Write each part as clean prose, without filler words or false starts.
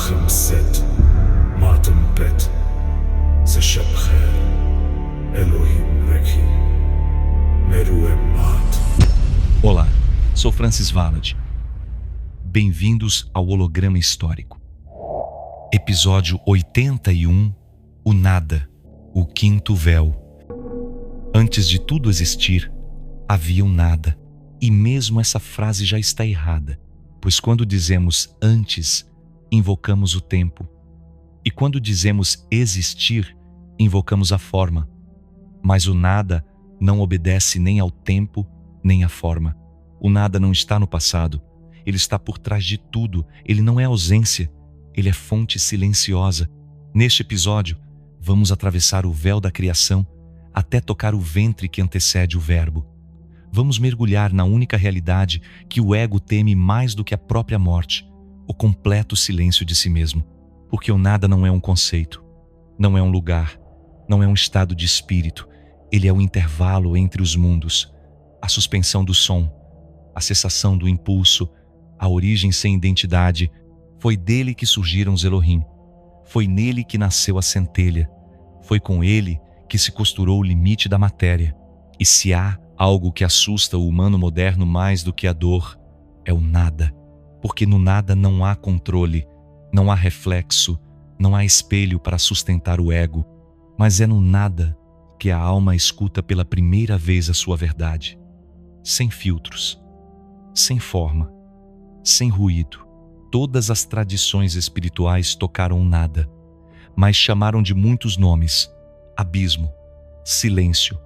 خمسة ما تنبت سشب خير Elohim Reki Meruem Mat. Olá, sou Francis Valad. Bem-vindos ao Holograma Histórico. Episódio 81, o Nada, o Quinto Véu. Antes de tudo existir, havia um nada. E mesmo essa frase já está errada, pois quando dizemos antes, invocamos o tempo. E quando dizemos existir, invocamos a forma. Mas o nada não obedece nem ao tempo, nem à forma. O nada não está no passado. Ele está por trás de tudo. Ele não é ausência. Ele é fonte silenciosa. Neste episódio, vamos atravessar o véu da criação até tocar o ventre que antecede o verbo. Vamos mergulhar na única realidade que o ego teme mais do que a própria morte, o completo silêncio de si mesmo. Porque o nada não é um conceito, não é um lugar, não é um estado de espírito. Ele é o intervalo entre os mundos, a suspensão do som, a cessação do impulso, a origem sem identidade. Foi dele que surgiram os Elohim. Foi nele que nasceu a centelha. Foi com ele que se costurou o limite da matéria. E se há algo que assusta o humano moderno mais do que a dor, é o nada. Porque no nada não há controle, não há reflexo, não há espelho para sustentar o ego. Mas é no nada que a alma escuta pela primeira vez a sua verdade. Sem filtros, sem forma, sem ruído. Todas as tradições espirituais tocaram nada, mas chamaram de muitos nomes: abismo, silêncio,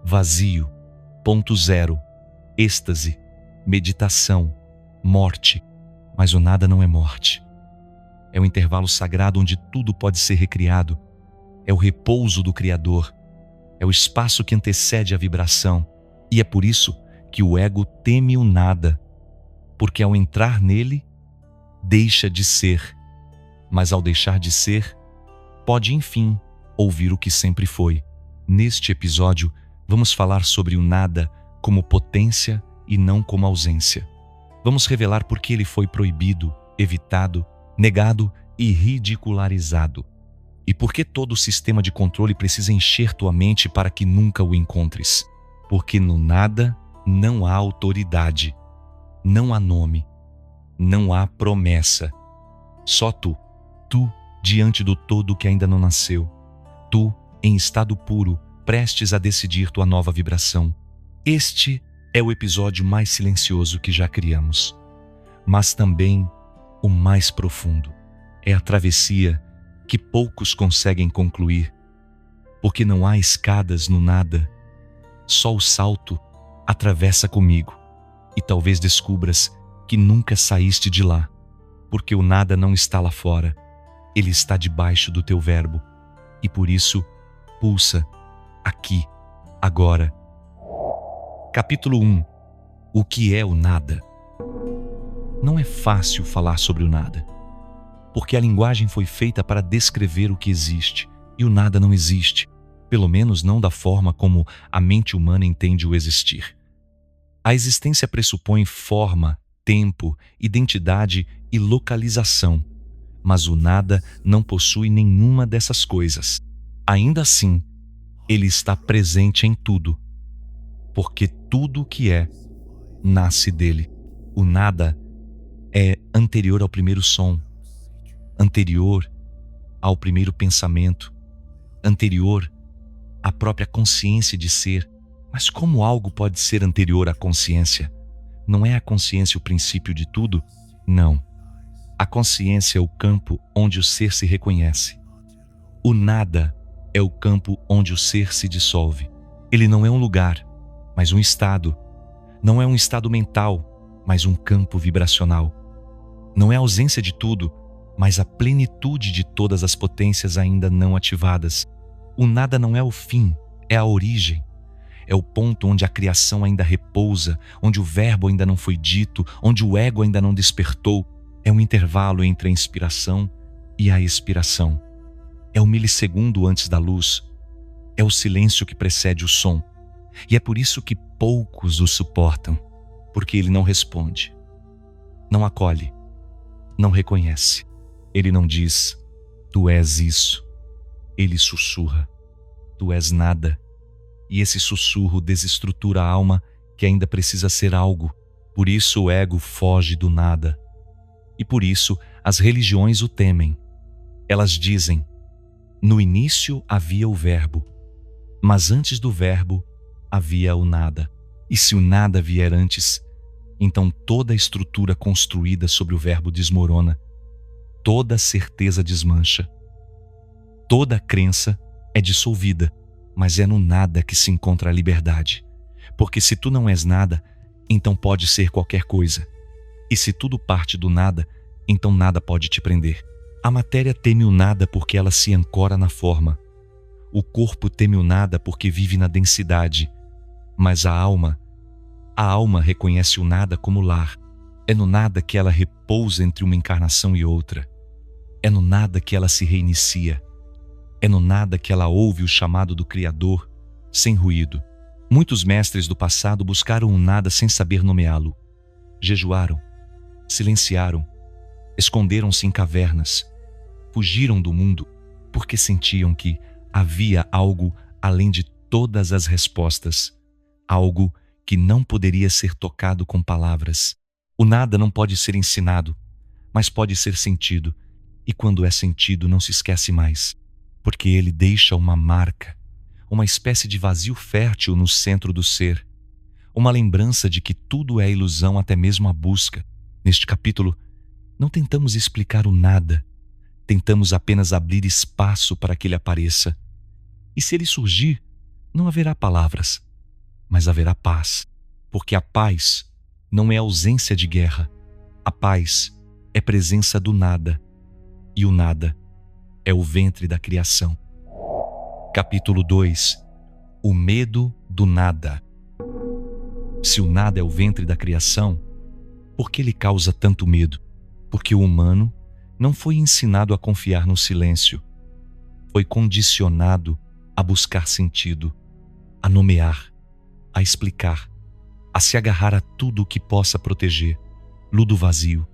vazio, ponto zero, êxtase, meditação, morte. Mas o nada não é morte. É o intervalo sagrado onde tudo pode ser recriado. É o repouso do Criador. É o espaço que antecede a vibração. E é por isso que o ego teme o nada, porque ao entrar nele, deixa de ser. Mas ao deixar de ser, pode enfim ouvir o que sempre foi. Neste episódio, vamos falar sobre o nada como potência e não como ausência. Vamos revelar por que ele foi proibido, evitado, negado e ridicularizado. E por que todo o sistema de controle precisa encher tua mente para que nunca o encontres. Porque no nada não há autoridade, não há nome, não há promessa. Só tu diante do todo que ainda não nasceu. Tu, em estado puro, prestes a decidir tua nova vibração. Este é o episódio mais silencioso que já criamos, mas também o mais profundo. É a travessia que poucos conseguem concluir, porque não há escadas no nada. Só o salto atravessa comigo, e talvez descubras que nunca saíste de lá, porque o nada não está lá fora, ele está debaixo do teu verbo, e por isso pulsa aqui, agora. Capítulo 1. O que é o nada? Não é fácil falar sobre o nada, porque a linguagem foi feita para descrever o que existe, e o nada não existe, pelo menos não da forma como a mente humana entende o existir. A existência pressupõe forma, tempo, identidade e localização, mas o nada não possui nenhuma dessas coisas. Ainda assim, ele está presente em tudo, porque tudo o que é, nasce dele. O nada é anterior ao primeiro som, anterior ao primeiro pensamento, anterior à própria consciência de ser. Mas como algo pode ser anterior à consciência? Não é a consciência o princípio de tudo? Não. A consciência é o campo onde o ser se reconhece. O nada é o campo onde o ser se dissolve. Ele não é um lugar, mas um estado. Não é um estado mental, mas um campo vibracional. Não é a ausência de tudo, mas a plenitude de todas as potências ainda não ativadas. O nada não é o fim, é a origem. É o ponto onde a criação ainda repousa, onde o verbo ainda não foi dito, onde o ego ainda não despertou. É um intervalo entre a inspiração e a expiração. É o milissegundo antes da luz. É o silêncio que precede o som. E é por isso que poucos o suportam, porque ele não responde, não acolhe, não reconhece. Ele não diz, tu és isso. Ele sussurra, tu és nada. E esse sussurro desestrutura a alma que ainda precisa ser algo. Por isso o ego foge do nada. E por isso as religiões o temem. Elas dizem, no início havia o verbo, mas antes do verbo havia o nada. E se o nada vier antes, então toda a estrutura construída sobre o verbo desmorona, toda a certeza desmancha. Toda a crença é dissolvida, mas é no nada que se encontra a liberdade. Porque se tu não és nada, então pode ser qualquer coisa. E se tudo parte do nada, então nada pode te prender. A matéria teme o nada porque ela se ancora na forma. O corpo teme o nada porque vive na densidade. Mas a alma reconhece o nada como lar. É no nada que ela repousa entre uma encarnação e outra. É no nada que ela se reinicia. É no nada que ela ouve o chamado do Criador, sem ruído. Muitos mestres do passado buscaram o nada sem saber nomeá-lo. Jejuaram, silenciaram, esconderam-se em cavernas, fugiram do mundo porque sentiam que havia algo além de todas as respostas, algo que não poderia ser tocado com palavras. O nada não pode ser ensinado, mas pode ser sentido, e quando é sentido não se esquece mais, porque ele deixa uma marca, uma espécie de vazio fértil no centro do ser, uma lembrança de que tudo é ilusão, até mesmo a busca. Neste capítulo, não tentamos explicar o nada, tentamos apenas abrir espaço para que ele apareça. E se ele surgir, não haverá palavras, mas haverá paz, porque a paz não é ausência de guerra, a paz é presença do nada, e o nada é o ventre da criação. Capítulo 2. O medo do nada. Se o nada é o ventre da criação, por que ele causa tanto medo? Porque o humano não foi ensinado a confiar no silêncio. Foi condicionado a buscar sentido, a nomear, a explicar, a se agarrar a tudo o que possa proteger, ludo vazio.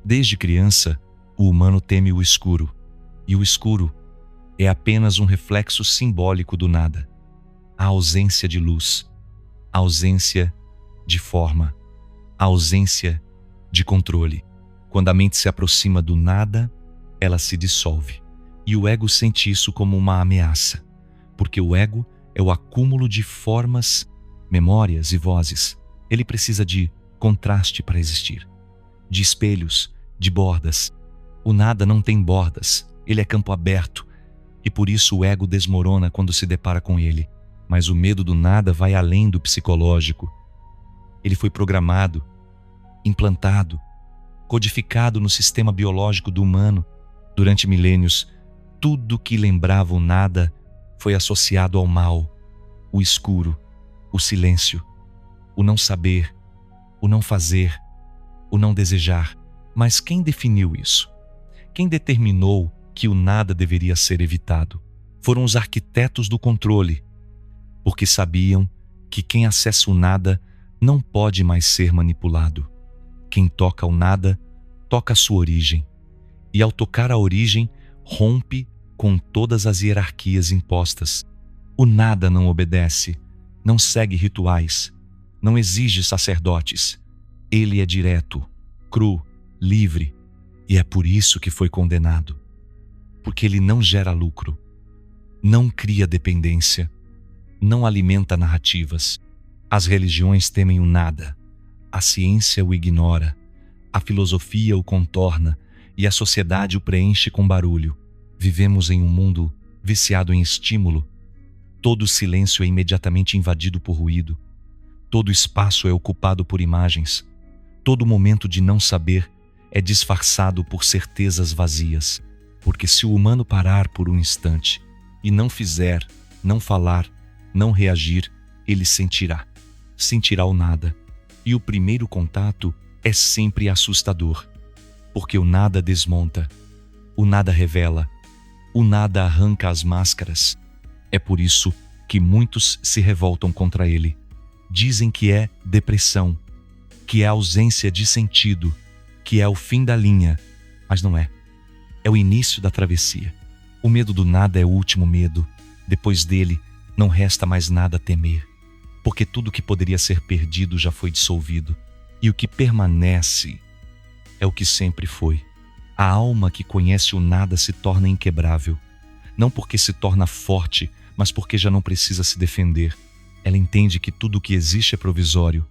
Desde criança, o humano teme o escuro, e o escuro é apenas um reflexo simbólico do nada. A ausência de luz, a ausência de forma, a ausência de controle. Quando a mente se aproxima do nada, ela se dissolve. E o ego sente isso como uma ameaça, porque o ego é o acúmulo de formas, memórias e vozes. Ele precisa de contraste para existir, de espelhos, de bordas. O nada não tem bordas, ele é campo aberto, e por isso o ego desmorona quando se depara com ele. Mas o medo do nada vai além do psicológico. Ele foi programado, implantado, codificado no sistema biológico do humano. Durante milênios, tudo que lembrava o nada foi associado ao mal, o escuro, o silêncio, o não saber, o não fazer, o não desejar. Mas quem definiu isso? Quem determinou que o nada deveria ser evitado? Foram os arquitetos do controle, porque sabiam que quem acessa o nada não pode mais ser manipulado. Quem toca o nada, toca a sua origem. E ao tocar a origem, rompe com todas as hierarquias impostas. O nada não obedece, não segue rituais, não exige sacerdotes. Ele é direto, cru, livre, e é por isso que foi condenado. Porque ele não gera lucro, não cria dependência, não alimenta narrativas. As religiões temem o nada, a ciência o ignora, a filosofia o contorna e a sociedade o preenche com barulho. Vivemos em um mundo viciado em estímulo. Todo silêncio é imediatamente invadido por ruído. Todo espaço é ocupado por imagens. Todo momento de não saber é disfarçado por certezas vazias. Porque se o humano parar por um instante e não fizer, não falar, não reagir, ele sentirá. Sentirá o nada. E o primeiro contato é sempre assustador. Porque o nada desmonta, o nada revela, o nada arranca as máscaras. É por isso que muitos se revoltam contra ele. Dizem que é depressão, que é ausência de sentido, que é o fim da linha, mas não é. é o início da travessia. O medo do nada é o último medo. Depois dele, não resta mais nada a temer, porque tudo que poderia ser perdido já foi dissolvido, e o que permanece é o que sempre foi. A alma que conhece o nada se torna inquebrável, não porque se torna forte, mas porque já não precisa se defender. Ela entende que tudo o que existe é provisório,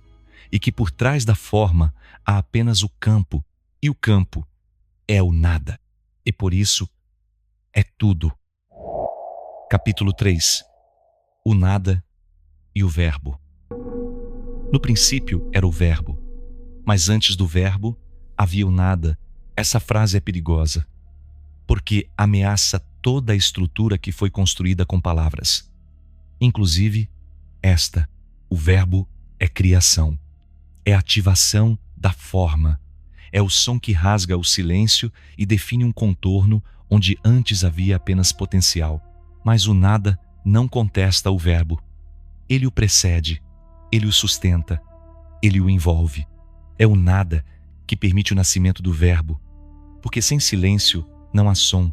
e que por trás da forma há apenas o campo, e o campo é o nada, e por isso é tudo. Capítulo 3. O nada e o verbo. No princípio era o verbo, mas antes do verbo havia o nada. Essa frase é perigosa, porque ameaça toda a estrutura que foi construída com palavras. Inclusive, o verbo é criação, é ativação da forma, é o som que rasga o silêncio e define um contorno onde antes havia apenas potencial. Mas o nada não contesta o verbo. Ele o precede, ele o sustenta, ele o envolve. É o nada que permite o nascimento do verbo, porque sem silêncio não há som,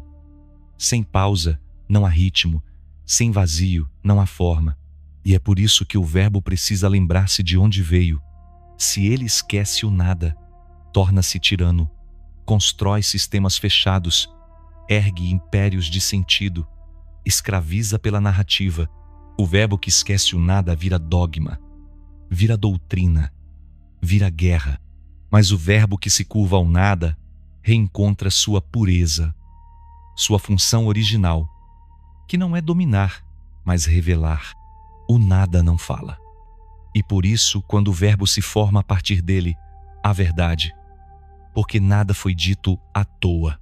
sem pausa não há ritmo, sem vazio não há forma. E é por isso que o verbo precisa lembrar-se de onde veio. Se ele esquece o nada, torna-se tirano, constrói sistemas fechados, ergue impérios de sentido, escraviza pela narrativa. O verbo que esquece o nada vira dogma, vira doutrina, vira guerra. Mas o verbo que se curva ao nada reencontra sua pureza, sua função original, que não é dominar, mas revelar. O nada não fala. E por isso, quando o verbo se forma a partir dele, há verdade, porque nada foi dito à toa.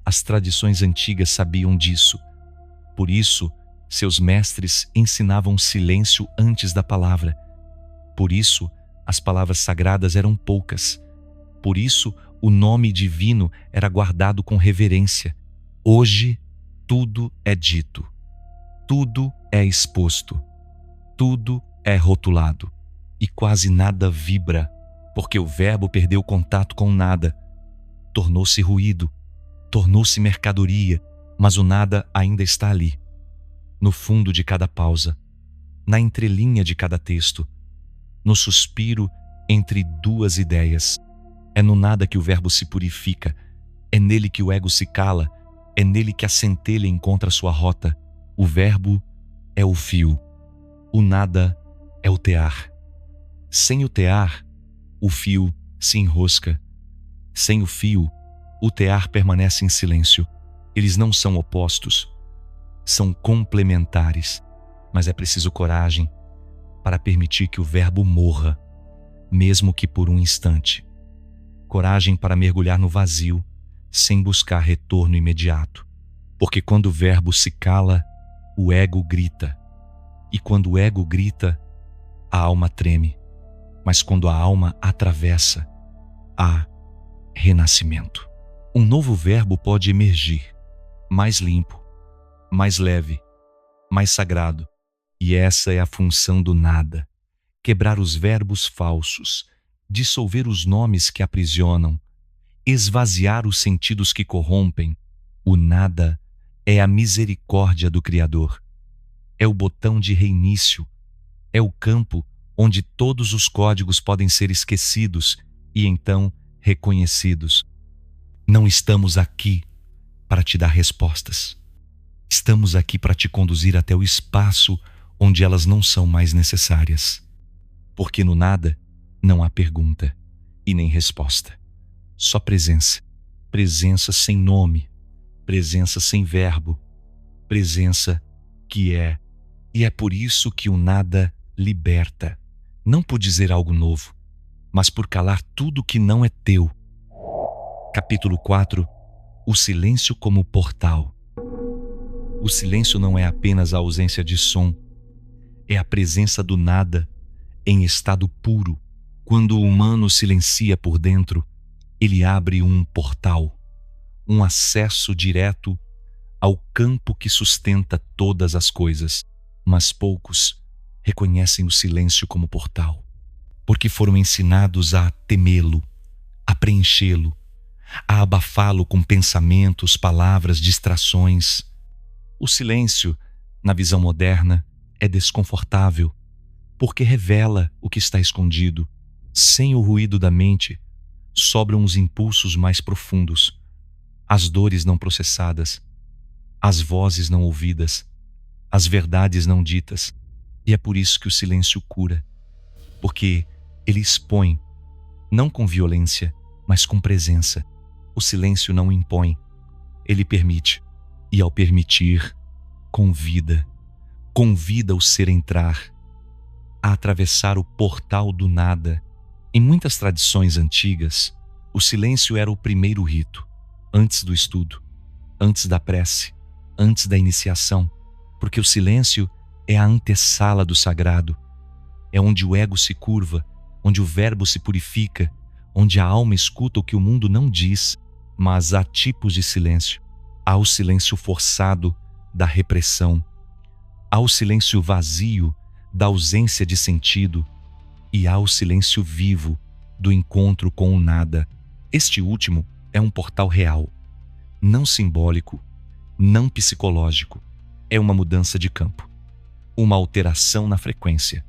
As tradições antigas sabiam disso. Por isso, seus mestres ensinavam silêncio antes da palavra. Por isso, as palavras sagradas eram poucas. Por isso, o nome divino era guardado com reverência. Hoje, tudo é dito, tudo é exposto, tudo é rotulado, e quase nada vibra, porque o verbo perdeu contato com nada. Tornou-se ruído, tornou-se mercadoria, mas o nada ainda está ali, no fundo de cada pausa, na entrelinha de cada texto, no suspiro entre duas ideias. É no nada que o verbo se purifica, é nele que o ego se cala, é nele que a centelha encontra sua rota. O verbo é o fio, o nada é o tear. Sem o tear, o fio se enrosca. Sem o fio, o tear permanece em silêncio. Eles não são opostos, são complementares, mas é preciso coragem para permitir que o verbo morra, mesmo que por um instante. Coragem para mergulhar no vazio, sem buscar retorno imediato. Porque quando o verbo se cala, o ego grita. E quando o ego grita, a alma treme. Mas quando a alma atravessa, há renascimento. Um novo verbo pode emergir, mais limpo, mais leve, mais sagrado. E essa é a função do nada: quebrar os verbos falsos, dissolver os nomes que aprisionam, esvaziar os sentidos que corrompem. O nada é a misericórdia do Criador. É o botão de reinício. É o campo onde todos os códigos podem ser esquecidos e então reconhecidos. Não estamos aqui para te dar respostas. Estamos aqui para te conduzir até o espaço onde elas não são mais necessárias. Porque no nada não há pergunta e nem resposta. Só presença. Presença sem nome. Presença sem verbo. Presença que é. E é por isso que o nada liberta. Não por dizer algo novo, mas por calar tudo que não é teu. Capítulo 4. O silêncio como portal. O silêncio não é apenas a ausência de som. É a presença do nada em estado puro. Quando o humano silencia por dentro, ele abre um portal, um acesso direto ao campo que sustenta todas as coisas. Mas poucos reconhecem o silêncio como portal, porque foram ensinados a temê-lo, a preenchê-lo, a abafá-lo com pensamentos, palavras, distrações. O silêncio, na visão moderna, é desconfortável, porque revela o que está escondido. Sem o ruído da mente, sobram os impulsos mais profundos, as dores não processadas, as vozes não ouvidas, as verdades não ditas. E é por isso que o silêncio cura, porque ele expõe, não com violência, mas com presença. O silêncio não impõe, ele permite. E ao permitir, convida o ser a entrar, a atravessar o portal do nada. Em muitas tradições antigas, o silêncio era o primeiro rito, antes do estudo, antes da prece, antes da iniciação, porque o silêncio é a antessala do sagrado, é onde o ego se curva, onde o verbo se purifica, onde a alma escuta o que o mundo não diz. Mas há tipos de silêncio. Há o silêncio forçado da repressão, há o silêncio vazio da ausência de sentido e há o silêncio vivo do encontro com o nada. Este último é um portal real, não simbólico, não psicológico. É uma mudança de campo, uma alteração na frequência,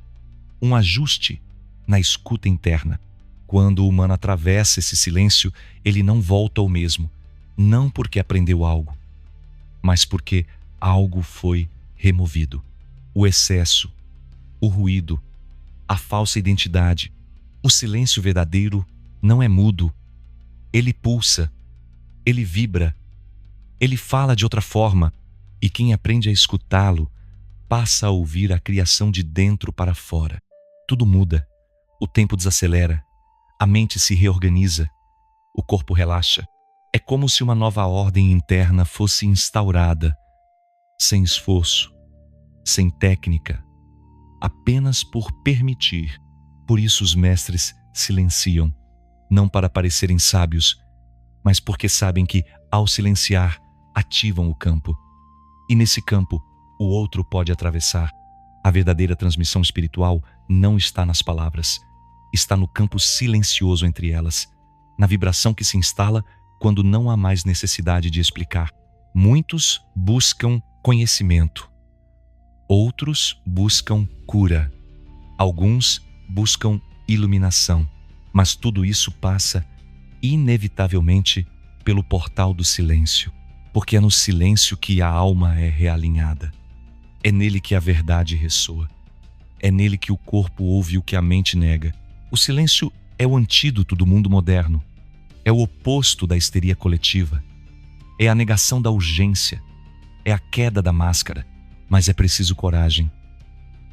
um ajuste na escuta interna. Quando o humano atravessa esse silêncio, ele não volta ao mesmo, não porque aprendeu algo, mas porque algo foi removido. O excesso, o ruído, a falsa identidade. O silêncio verdadeiro não é mudo. Ele pulsa, ele vibra, ele fala de outra forma, e quem aprende a escutá-lo passa a ouvir a criação de dentro para fora. Tudo muda, o tempo desacelera, a mente se reorganiza, o corpo relaxa. É como se uma nova ordem interna fosse instaurada, sem esforço, sem técnica, apenas por permitir. Por isso os mestres silenciam, não para parecerem sábios, mas porque sabem que, ao silenciar, ativam o campo. E nesse campo, o outro pode atravessar. A verdadeira transmissão espiritual não está nas palavras, está no campo silencioso entre elas, na vibração que se instala quando não há mais necessidade de explicar. Muitos buscam conhecimento, outros buscam cura, alguns buscam iluminação, mas tudo isso passa inevitavelmente pelo portal do silêncio, porque é no silêncio que a alma é realinhada. É nele que a verdade ressoa. É nele que o corpo ouve o que a mente nega. O silêncio é o antídoto do mundo moderno. É o oposto da histeria coletiva. É a negação da urgência. É a queda da máscara. Mas é preciso coragem.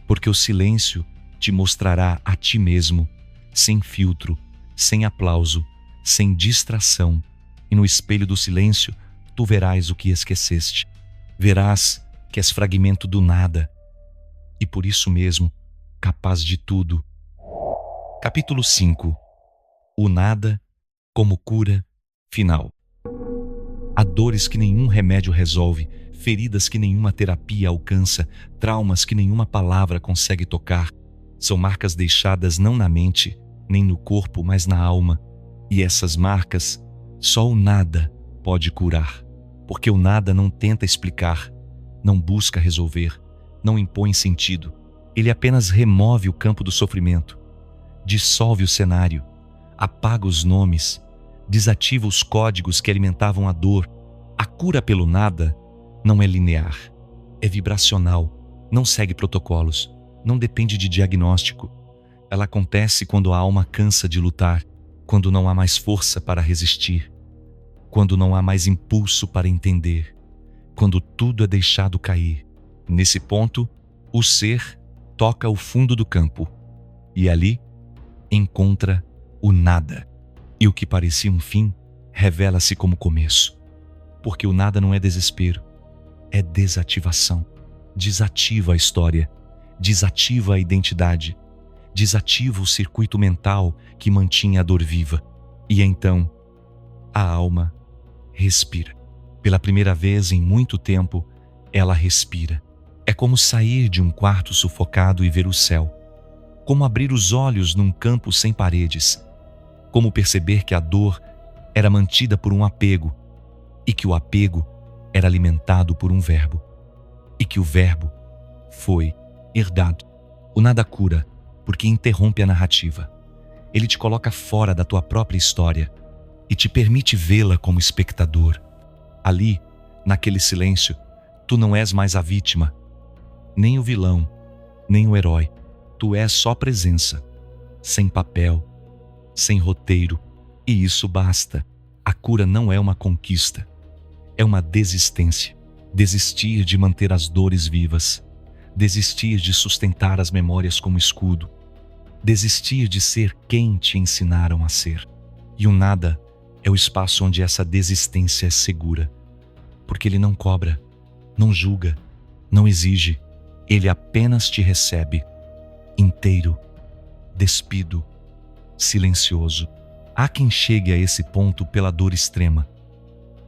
Porque o silêncio te mostrará a ti mesmo, sem filtro, sem aplauso, sem distração. E no espelho do silêncio, tu verás o que esqueceste. Verás que és fragmento do nada. E por isso mesmo, capaz de tudo. Capítulo 5. O nada como cura final. Há dores que nenhum remédio resolve, feridas que nenhuma terapia alcança, traumas que nenhuma palavra consegue tocar. São marcas deixadas não na mente, nem no corpo, mas na alma. E essas marcas, só o nada pode curar. Porque o nada não tenta explicar, não busca resolver, não impõe sentido. Ele apenas remove o campo do sofrimento, dissolve o cenário, apaga os nomes, desativa os códigos que alimentavam a dor. A cura pelo nada não é linear, é vibracional, não segue protocolos, não depende de diagnóstico. Ela acontece quando a alma cansa de lutar, quando não há mais força para resistir, quando não há mais impulso para entender, quando tudo é deixado cair. Nesse ponto, o ser toca o fundo do campo e ali encontra o nada. E o que parecia um fim revela-se como começo. Porque o nada não é desespero, é desativação. Desativa a história, desativa a identidade, desativa o circuito mental que mantinha a dor viva. E então, a alma respira. Pela primeira vez em muito tempo, ela respira. É como sair de um quarto sufocado e ver o céu. Como abrir os olhos num campo sem paredes. Como perceber que a dor era mantida por um apego, e que o apego era alimentado por um verbo, e que o verbo foi herdado. O nada cura, porque interrompe a narrativa. Ele te coloca fora da tua própria história e te permite vê-la como espectador. Ali, naquele silêncio, tu não és mais a vítima, nem o vilão, nem o herói. Tu és só presença, sem papel, sem roteiro, e isso basta. A cura não é uma conquista, é uma desistência. Desistir de manter as dores vivas, desistir de sustentar as memórias como escudo, desistir de ser quem te ensinaram a ser. E o nada é o espaço onde essa desistência é segura, porque ele não cobra, não julga, não exige, ele apenas te recebe, inteiro, despido, silencioso. Há quem chegue a esse ponto pela dor extrema.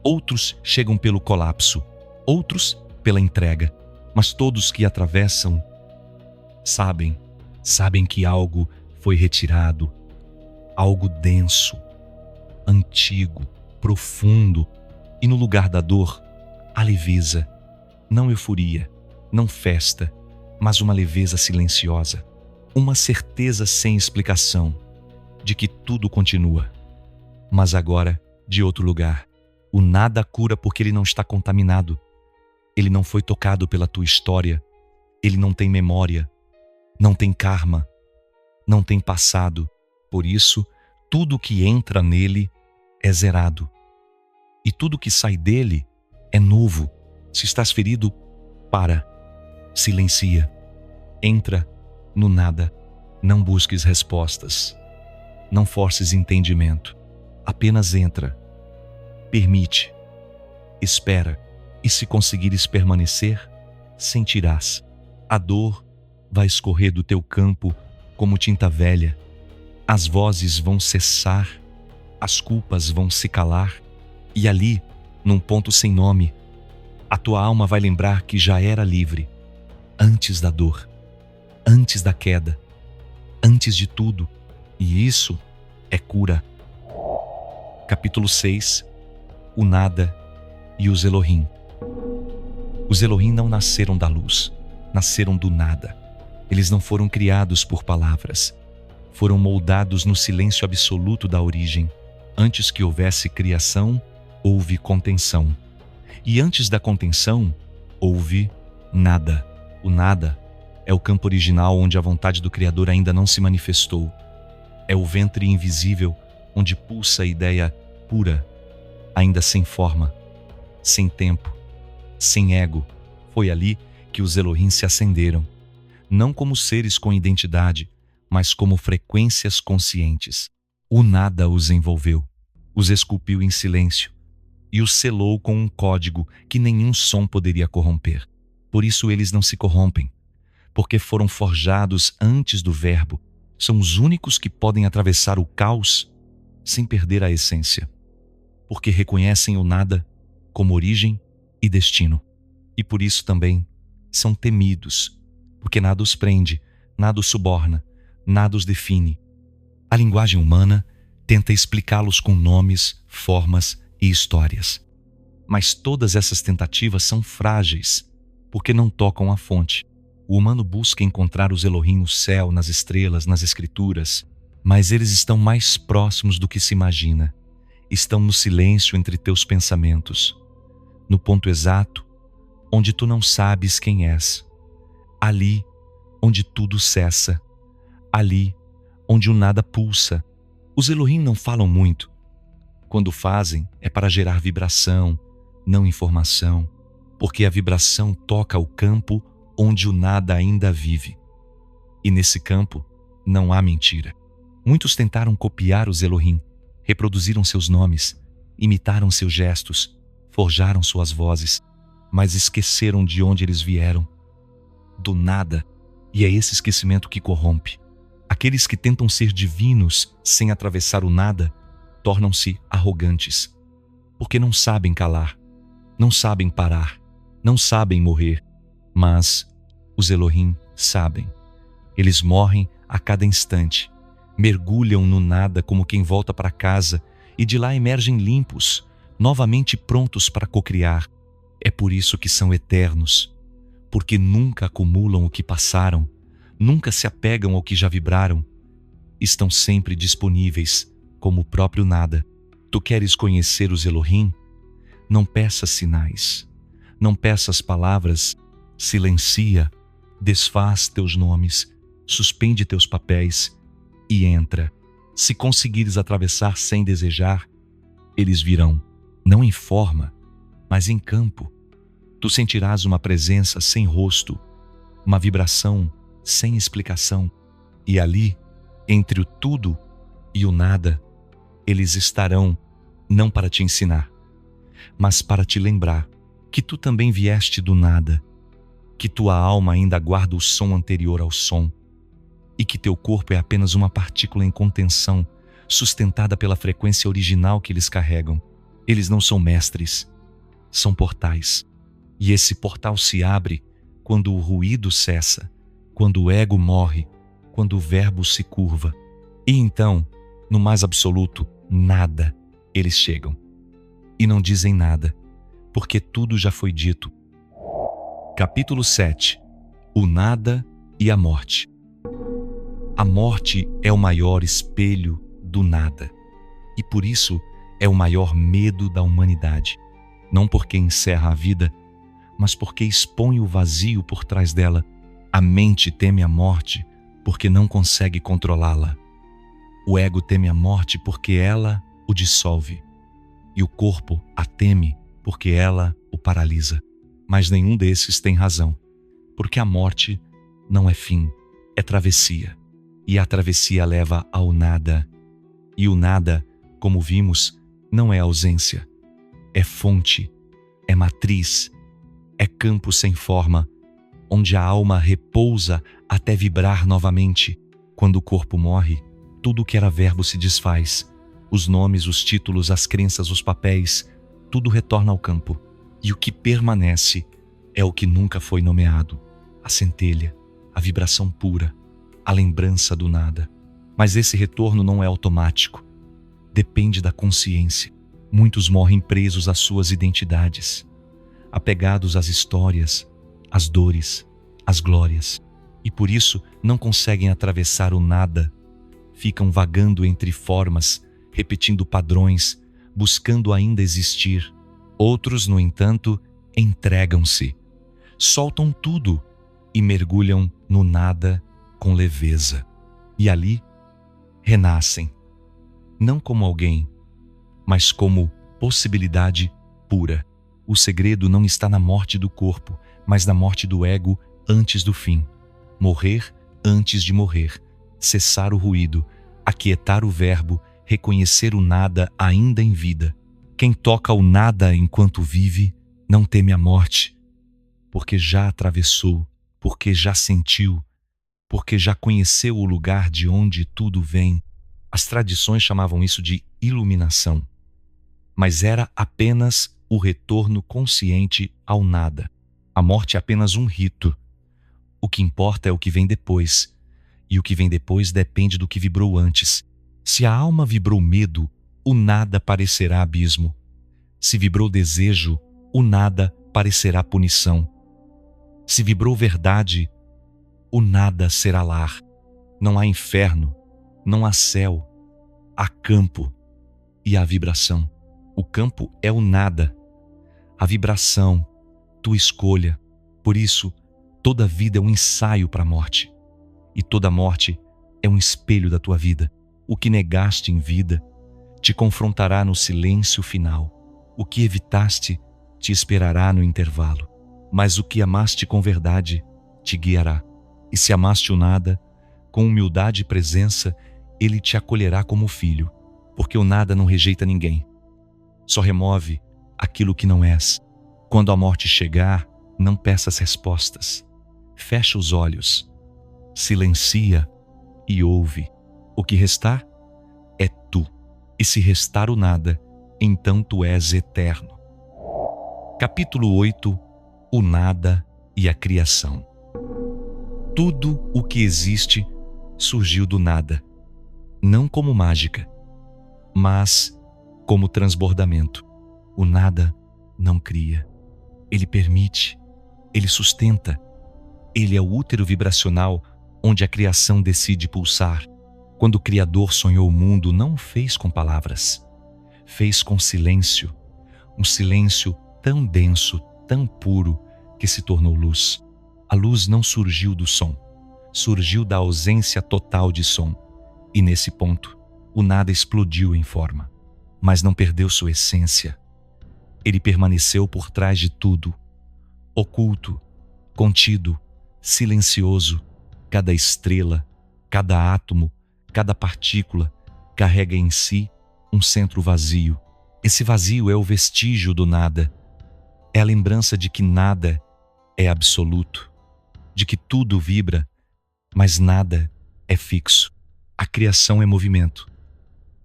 Outros chegam pelo colapso, outros pela entrega, mas todos que atravessam sabem que algo foi retirado, algo denso, antigo, profundo, e no lugar da dor, a leveza, não euforia, não festa, mas uma leveza silenciosa, uma certeza sem explicação de que tudo continua, mas agora de outro lugar. O nada cura porque ele não está contaminado. Ele não foi tocado pela tua história. Ele não tem memória, não tem karma, não tem passado. Por isso, tudo que entra nele é zerado. E tudo que sai dele é novo. Se estás ferido, para. Silencia. Entra no nada. Não busques respostas. Não forces entendimento. Apenas entra. Permite. Espera. E se conseguires permanecer, sentirás. A dor vai escorrer do teu campo como tinta velha. As vozes vão cessar. As culpas vão se calar. E ali, num ponto sem nome, a tua alma vai lembrar que já era livre. Antes da dor. Antes da queda. Antes de tudo. E isso é cura. Capítulo 6. O nada e os Elohim. Os Elohim não nasceram da luz, nasceram do nada. Eles não foram criados por palavras. Foram moldados no silêncio absoluto da origem. Antes que houvesse criação, houve contenção. E antes da contenção, houve nada. O nada é o campo original onde a vontade do Criador ainda não se manifestou. É o ventre invisível onde pulsa a ideia pura, ainda sem forma, sem tempo, sem ego. Foi ali que os Elohim se acenderam, não como seres com identidade, mas como frequências conscientes. O nada os envolveu, os esculpiu em silêncio e os selou com um código que nenhum som poderia corromper. Por isso eles não se corrompem, porque foram forjados antes do verbo. São os únicos que podem atravessar o caos sem perder a essência, porque reconhecem o nada como origem e destino. E por isso também são temidos, porque nada os prende, nada os suborna, nada os define. A linguagem humana tenta explicá-los com nomes, formas e histórias. Mas todas essas tentativas são frágeis, porque não tocam a fonte. O humano busca encontrar os Elohim no céu, nas estrelas, nas escrituras, mas eles estão mais próximos do que se imagina. Estão no silêncio entre teus pensamentos, no ponto exato onde tu não sabes quem és, ali onde tudo cessa, ali onde o nada pulsa. Os Elohim não falam muito. Quando fazem, é para gerar vibração, não informação, porque a vibração toca o campo onde o nada ainda vive. E nesse campo não há mentira. Muitos tentaram copiar os Elohim, reproduziram seus nomes, imitaram seus gestos, forjaram suas vozes, mas esqueceram de onde eles vieram, do nada. E é esse esquecimento que corrompe. Aqueles que tentam ser divinos sem atravessar o nada tornam-se arrogantes, porque não sabem calar, não sabem parar, não sabem morrer. Mas os Elohim sabem. Eles morrem a cada instante, mergulham no nada como quem volta para casa e de lá emergem limpos, novamente prontos para cocriar. É por isso que são eternos, porque nunca acumulam o que passaram, nunca se apegam ao que já vibraram. Estão sempre disponíveis, como o próprio nada. Tu queres conhecer os Elohim? Não peças sinais, não peças palavras, silencia, desfaz teus nomes, suspende teus papéis e entra. Se conseguires atravessar sem desejar, eles virão, não em forma, mas em campo. Tu sentirás uma presença sem rosto, uma vibração sem explicação, e ali, entre o tudo e o nada, eles estarão não para te ensinar, mas para te lembrar que tu também vieste do nada, que tua alma ainda guarda o som anterior ao som, e que teu corpo é apenas uma partícula em contenção, sustentada pela frequência original que eles carregam. Eles não são mestres, são portais. E esse portal se abre quando o ruído cessa, quando o ego morre, quando o verbo se curva. E então, no mais absoluto nada, eles chegam. E não dizem nada, porque tudo já foi dito. Capítulo 7. O nada e a morte. A morte é o maior espelho do nada, e por isso é o maior medo da humanidade. Não porque encerra a vida, mas porque expõe o vazio por trás dela. A mente teme a morte porque não consegue controlá-la. O ego teme a morte porque ela o dissolve. E o corpo a teme porque ela o paralisa. Mas nenhum desses tem razão, porque a morte não é fim, é travessia. E a travessia leva ao nada. E o nada, como vimos, não é ausência. É fonte, é matriz, é campo sem forma, onde a alma repousa até vibrar novamente. Quando o corpo morre, tudo que era verbo se desfaz. Os nomes, os títulos, as crenças, os papéis, tudo retorna ao campo. E o que permanece é o que nunca foi nomeado, a centelha, a vibração pura, a lembrança do nada. Mas esse retorno não é automático. Depende da consciência. Muitos morrem presos às suas identidades, apegados às histórias, às dores, às glórias, e por isso não conseguem atravessar o nada. Ficam vagando entre formas, repetindo padrões, buscando ainda existir. Outros, no entanto, entregam-se, soltam tudo e mergulham no nada com leveza. E ali renascem, não como alguém, mas como possibilidade pura. O segredo não está na morte do corpo, mas na morte do ego antes do fim. Morrer antes de morrer, cessar o ruído, aquietar o verbo, reconhecer o nada ainda em vida. Quem toca o nada enquanto vive, não teme a morte, porque já atravessou, porque já sentiu, porque já conheceu o lugar de onde tudo vem. As tradições chamavam isso de iluminação, mas era apenas o retorno consciente ao nada. A morte é apenas um rito. O que importa é o que vem depois, e o que vem depois depende do que vibrou antes. Se a alma vibrou medo, o nada parecerá abismo. Se vibrou desejo, o nada parecerá punição. Se vibrou verdade, o nada será lar. Não há inferno, não há céu, há campo e há vibração. O campo é o nada, a vibração, tua escolha. Por isso, toda vida é um ensaio para a morte, e toda morte é um espelho da tua vida. O que negaste em vida te confrontará no silêncio final. O que evitaste te esperará no intervalo. Mas o que amaste com verdade te guiará. E se amaste o nada, com humildade e presença, ele te acolherá como filho, porque o nada não rejeita ninguém. Só remove aquilo que não és. Quando a morte chegar, não peças respostas. Fecha os olhos, silencia e ouve. O que restar é tu. E se restar o nada, então tu és eterno. Capítulo 8. O nada e a criação. Tudo o que existe surgiu do nada, não como mágica, mas como transbordamento. O nada não cria. Ele permite, ele sustenta. Ele é o útero vibracional onde a criação decide pulsar. Quando o Criador sonhou o mundo, não o fez com palavras. Fez com silêncio. Um silêncio tão denso, tão puro, que se tornou luz. A luz não surgiu do som. Surgiu da ausência total de som. E nesse ponto, o nada explodiu em forma. Mas não perdeu sua essência. Ele permaneceu por trás de tudo. Oculto, contido, silencioso. Cada estrela, cada átomo, cada partícula carrega em si um centro vazio. Esse vazio é o vestígio do nada. É a lembrança de que nada é absoluto, de que tudo vibra, mas nada é fixo. A criação é movimento,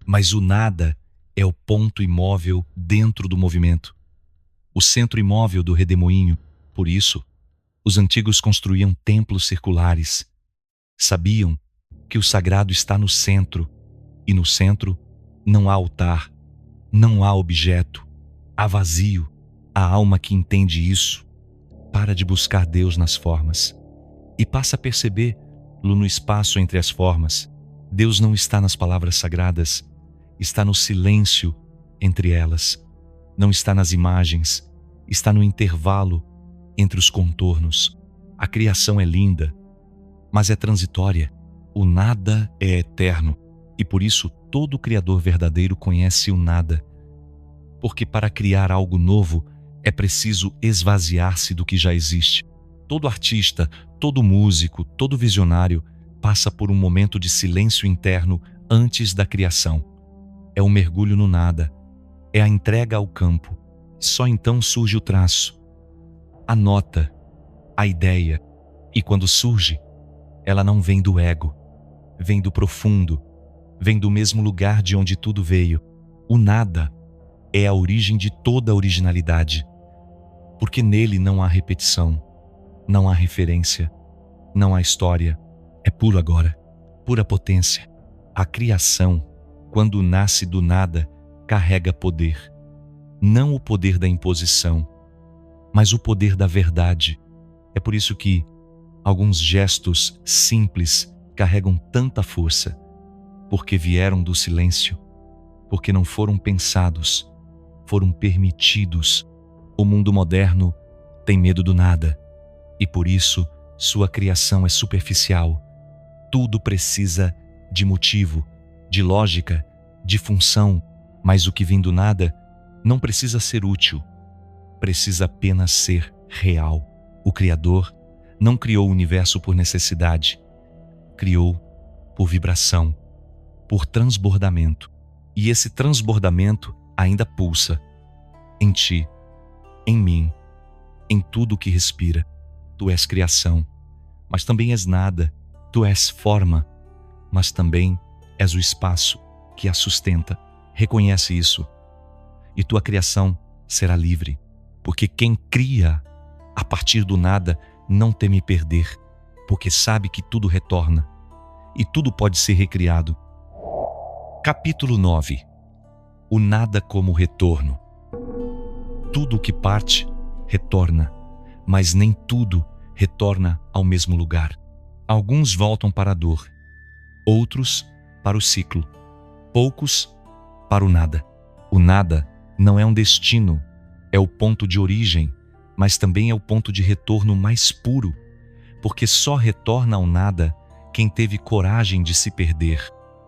mas o nada é o ponto imóvel dentro do movimento, o centro imóvel do redemoinho. Por isso, os antigos construíam templos circulares. Sabiam que o sagrado está no centro, e no centro não há altar, não há objeto, há vazio. A alma que entende isso para de buscar Deus nas formas e passa a percebê-lo no espaço entre as formas. Deus não está nas palavras sagradas, está no silêncio entre elas. Não está nas imagens, está no intervalo entre os contornos. A criação é linda, mas é transitória. O nada é eterno e por isso todo Criador verdadeiro conhece o nada. Porque para criar algo novo é preciso esvaziar-se do que já existe. Todo artista, todo músico, todo visionário passa por um momento de silêncio interno antes da criação. É o mergulho no nada, é a entrega ao campo. Só então surge o traço, a nota, a ideia. E quando surge, ela não vem do ego, vem do profundo, vem do mesmo lugar de onde tudo veio. O nada é a origem de toda a originalidade, porque nele não há repetição, não há referência, não há história. É puro agora, pura potência. A criação, quando nasce do nada, carrega poder. Não o poder da imposição, mas o poder da verdade. É por isso que alguns gestos simples carregam tanta força, porque vieram do silêncio, porque não foram pensados, foram permitidos. O mundo moderno tem medo do nada e por isso sua criação é superficial. Tudo precisa de motivo, de lógica, de função, mas o que vem do nada não precisa ser útil, precisa apenas ser real. O Criador não criou o universo por necessidade, criou por vibração, por transbordamento. E esse transbordamento ainda pulsa em ti, em mim, em tudo que respira. Tu és criação, mas também és nada. Tu és forma, mas também és o espaço que a sustenta. Reconhece isso e tua criação será livre, porque quem cria a partir do nada não teme perder, porque sabe que tudo retorna e tudo pode ser recriado. Capítulo 9. O nada como retorno. Tudo o que parte, retorna, mas nem tudo retorna ao mesmo lugar. Alguns voltam para a dor, outros para o ciclo, poucos para o nada. O nada não é um destino, é o ponto de origem, mas também é o ponto de retorno mais puro, porque só retorna ao nada quem teve coragem de se perder.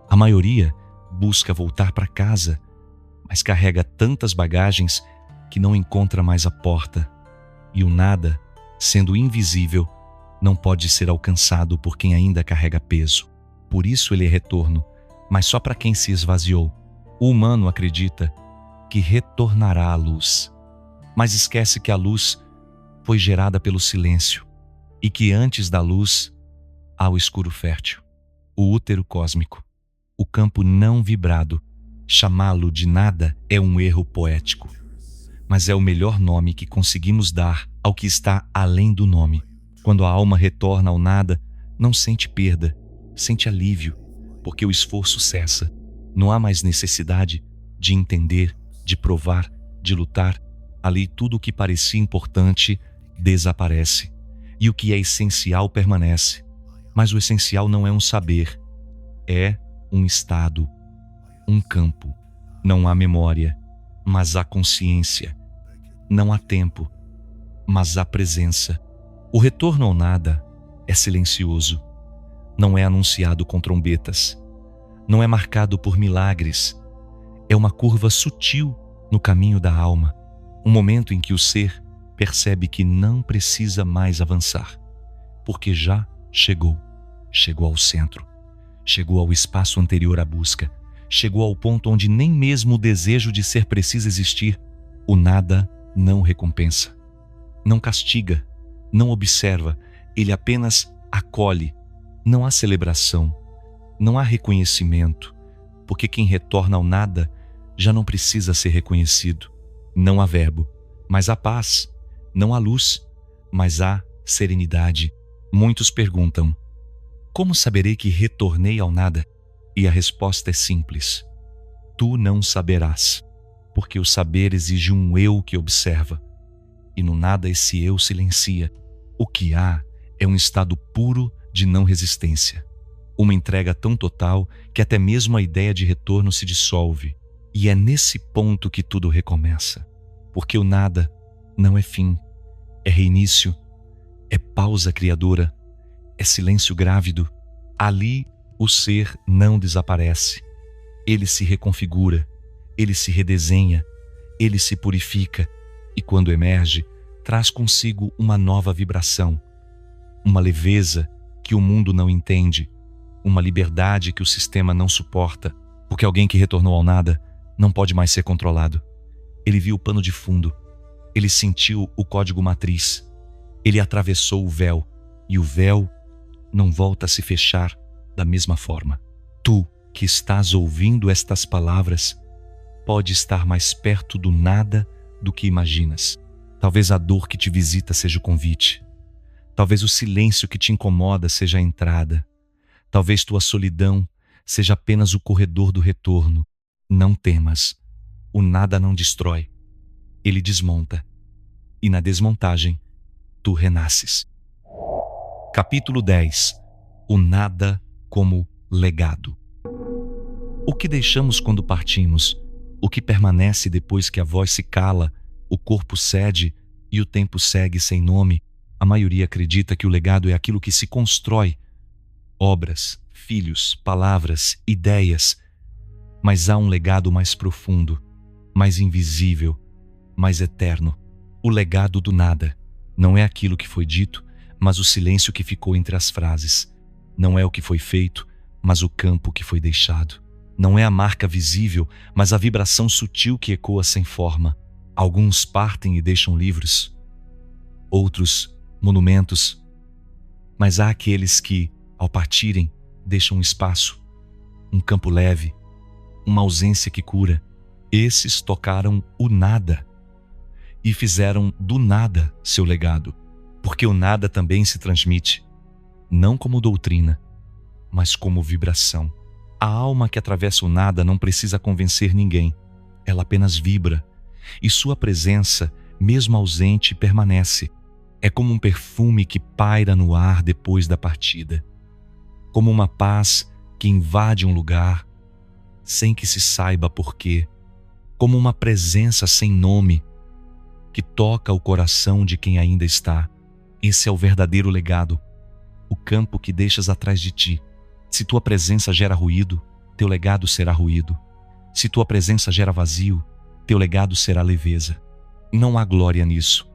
A maioria busca voltar para casa, mas carrega tantas bagagens que não encontra mais a porta. E o nada, sendo invisível, não pode ser alcançado por quem ainda carrega peso. Por isso ele é retorno, mas só para quem se esvaziou. O humano acredita que retornará à luz, mas esquece que a luz foi gerada pelo silêncio e que antes da luz há o escuro fértil, o útero cósmico, o campo não vibrado. Chamá-lo de nada é um erro poético, mas é o melhor nome que conseguimos dar ao que está além do nome. Quando a alma retorna ao nada, não sente perda, sente alívio, porque o esforço cessa. Não há mais necessidade de entender, de provar, de lutar, ali tudo o que parecia importante desaparece e o que é essencial permanece. Mas o essencial não é um saber, é um estado, um campo. Não há memória, mas há consciência. Não há tempo, mas há presença. O retorno ao nada é silencioso. Não é anunciado com trombetas. Não é marcado por milagres. É uma curva sutil no caminho da alma. Um momento em que o ser percebe que não precisa mais avançar, porque já chegou. Chegou ao centro. Chegou ao espaço anterior à busca. Chegou ao ponto onde nem mesmo o desejo de ser precisa existir. O nada não recompensa, não castiga, não observa, ele apenas acolhe. Não há celebração, não há reconhecimento, porque quem retorna ao nada já não precisa ser reconhecido. Não há verbo, mas há paz. Não há luz, mas há serenidade. Muitos perguntam: como saberei que retornei ao nada? E a resposta é simples: tu não saberás, porque o saber exige um eu que observa, e no nada esse eu silencia. O que há é um estado puro de não resistência, uma entrega tão total que até mesmo a ideia de retorno se dissolve. E é nesse ponto que tudo recomeça, porque o nada não é fim, é reinício, é pausa criadora, é silêncio grávido. Ali o ser não desaparece, ele se reconfigura, ele se redesenha, ele se purifica e quando emerge, traz consigo uma nova vibração, uma leveza que o mundo não entende, uma liberdade que o sistema não suporta, porque alguém que retornou ao nada não pode mais ser controlado. Ele viu o pano de fundo, ele sentiu o código matriz, ele atravessou o véu, e o véu não volta a se fechar da mesma forma. Tu, que estás ouvindo estas palavras, pode estar mais perto do nada do que imaginas. Talvez a dor que te visita seja o convite. Talvez o silêncio que te incomoda seja a entrada. Talvez tua solidão seja apenas o corredor do retorno. Não temas. O nada não destrói. Ele desmonta. E na desmontagem, tu renasces. Capítulo 10. O nada como legado. O que deixamos quando partimos? O que permanece depois que a voz se cala, o corpo cede e o tempo segue sem nome? A maioria acredita que o legado é aquilo que se constrói. Obras, filhos, palavras, ideias. Mas há um legado mais profundo, mais invisível, mais eterno. O legado do nada. Não é aquilo que foi dito, mas o silêncio que ficou entre as frases. Não é o que foi feito, mas o campo que foi deixado. Não é a marca visível, mas a vibração sutil que ecoa sem forma. Alguns partem e deixam livros, outros monumentos, mas há aqueles que, ao partirem, deixam um espaço, um campo leve, uma ausência que cura. Esses tocaram o nada e fizeram do nada seu legado, porque o nada também se transmite, não como doutrina, mas como vibração. A alma que atravessa o nada não precisa convencer ninguém, ela apenas vibra, e sua presença, mesmo ausente, permanece. É como um perfume que paira no ar depois da partida, como uma paz que invade um lugar sem que se saiba porquê, como uma presença sem nome que toca o coração de quem ainda está. Esse é o verdadeiro legado, o campo que deixas atrás de ti. Se tua presença gera ruído, teu legado será ruído. Se tua presença gera vazio, teu legado será leveza. Não há glória nisso,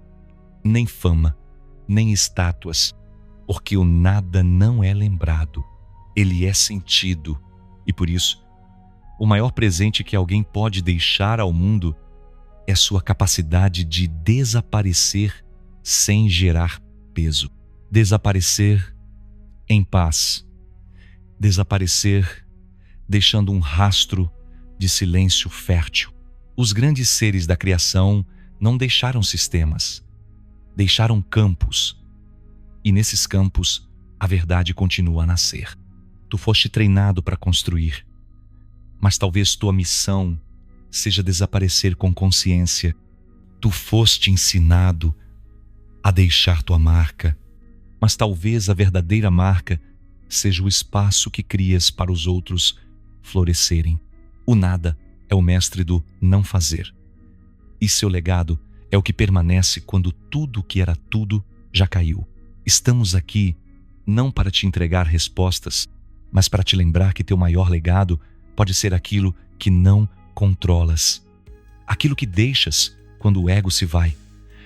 nem fama, nem estátuas, porque o nada não é lembrado, ele é sentido. E por isso, o maior presente que alguém pode deixar ao mundo é sua capacidade de desaparecer sem gerar peso. Desaparecer em paz. Desaparecer deixando um rastro de silêncio fértil. Os grandes seres da criação não deixaram sistemas, deixaram campos. E nesses campos, a verdade continua a nascer. Tu foste treinado para construir, mas talvez tua missão seja desaparecer com consciência. Tu foste ensinado a deixar tua marca, mas talvez a verdadeira marca seja o espaço que crias para os outros florescerem. O nada é o mestre do não fazer. E seu legado é o que permanece quando tudo o que era tudo já caiu. Estamos aqui não para te entregar respostas, mas para te lembrar que teu maior legado pode ser aquilo que não controlas. Aquilo que deixas quando o ego se vai,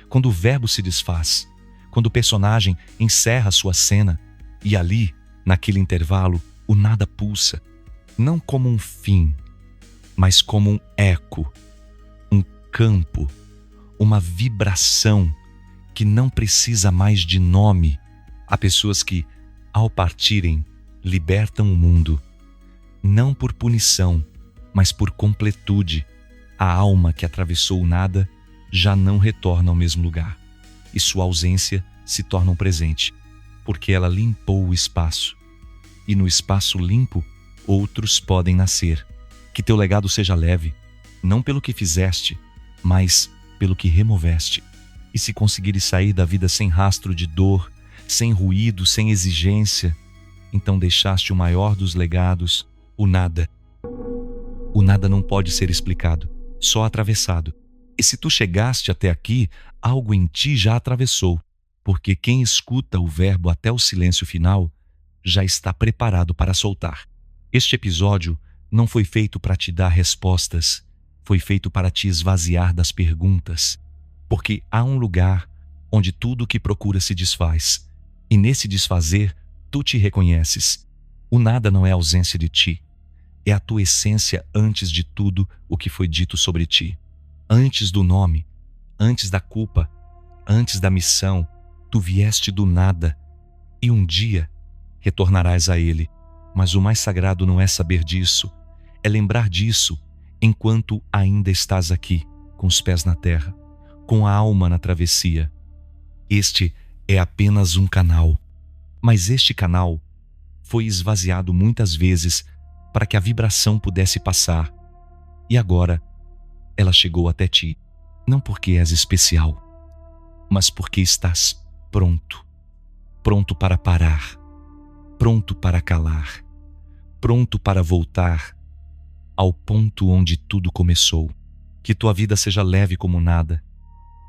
quando o verbo se desfaz, quando o personagem encerra sua cena e ali, naquele intervalo, o nada pulsa, não como um fim, mas como um eco, um campo, uma vibração que não precisa mais de nome. Há pessoas que, ao partirem, libertam o mundo, não por punição, mas por completude. A alma que atravessou o nada já não retorna ao mesmo lugar, e sua ausência se torna um presente, porque ela limpou o espaço, e no espaço limpo, outros podem nascer. Que teu legado seja leve, não pelo que fizeste, mas pelo que removeste. E se conseguires sair da vida sem rastro de dor, sem ruído, sem exigência, então deixaste o maior dos legados, o nada. O nada não pode ser explicado, só atravessado. E se tu chegaste até aqui, algo em ti já atravessou, porque quem escuta o verbo até o silêncio final já está preparado para soltar. Este episódio não foi feito para te dar respostas, foi feito para te esvaziar das perguntas, porque há um lugar onde tudo o que procura se desfaz, e nesse desfazer tu te reconheces. O nada não é ausência de ti, é a tua essência antes de tudo o que foi dito sobre ti. Antes do nome, antes da culpa, antes da missão, tu vieste do nada, e um dia retornarás a ele. Mas o mais sagrado não é saber disso, é lembrar disso enquanto ainda estás aqui, com os pés na terra, com a alma na travessia. Este é apenas um canal, mas este canal foi esvaziado muitas vezes para que a vibração pudesse passar, e agora ela chegou até ti, não porque és especial, mas porque estás pronto, pronto para parar, pronto para calar, pronto para voltar ao ponto onde tudo começou. Que tua vida seja leve como nada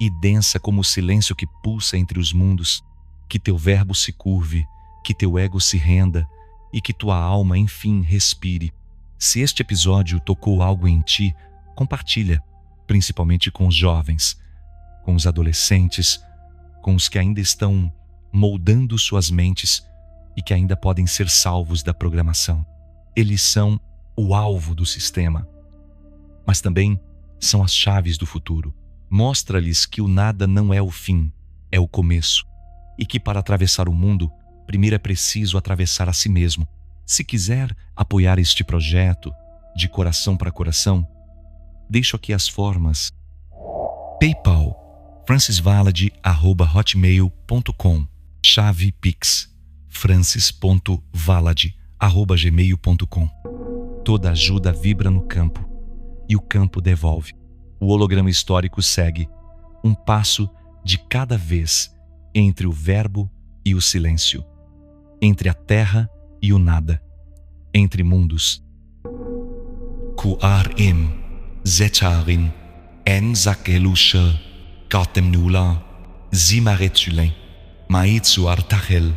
e densa como o silêncio que pulsa entre os mundos. Que teu verbo se curve, que teu ego se renda e que tua alma, enfim, respire. Se este episódio tocou algo em ti, compartilha, principalmente com os jovens, com os adolescentes, com os que ainda estão moldando suas mentes e que ainda podem ser salvos da programação. Eles são o alvo do sistema, mas também são as chaves do futuro. Mostra-lhes que o nada não é o fim, é o começo, e que para atravessar o mundo, primeiro é preciso atravessar a si mesmo. Se quiser apoiar este projeto de coração para coração, deixo aqui as formas. PayPal, francisvalade@hotmail.com. Chave Pix, francis.valade@gmail.com. Toda ajuda vibra no campo e o campo devolve. O holograma histórico segue um passo de cada vez entre o verbo e o silêncio, entre a terra e o nada, entre mundos. Ku'ar-im, Zetarin, En-Zakelusha, Katemnula, Zimaretsulen, Maitsu Artachel,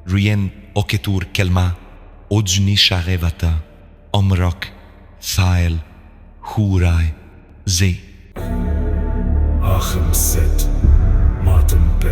Rien Oketur Kelma, Odzuni Sharevata, Omrok, Thael, Hurai, Ze. Achem Set, Matem Pet.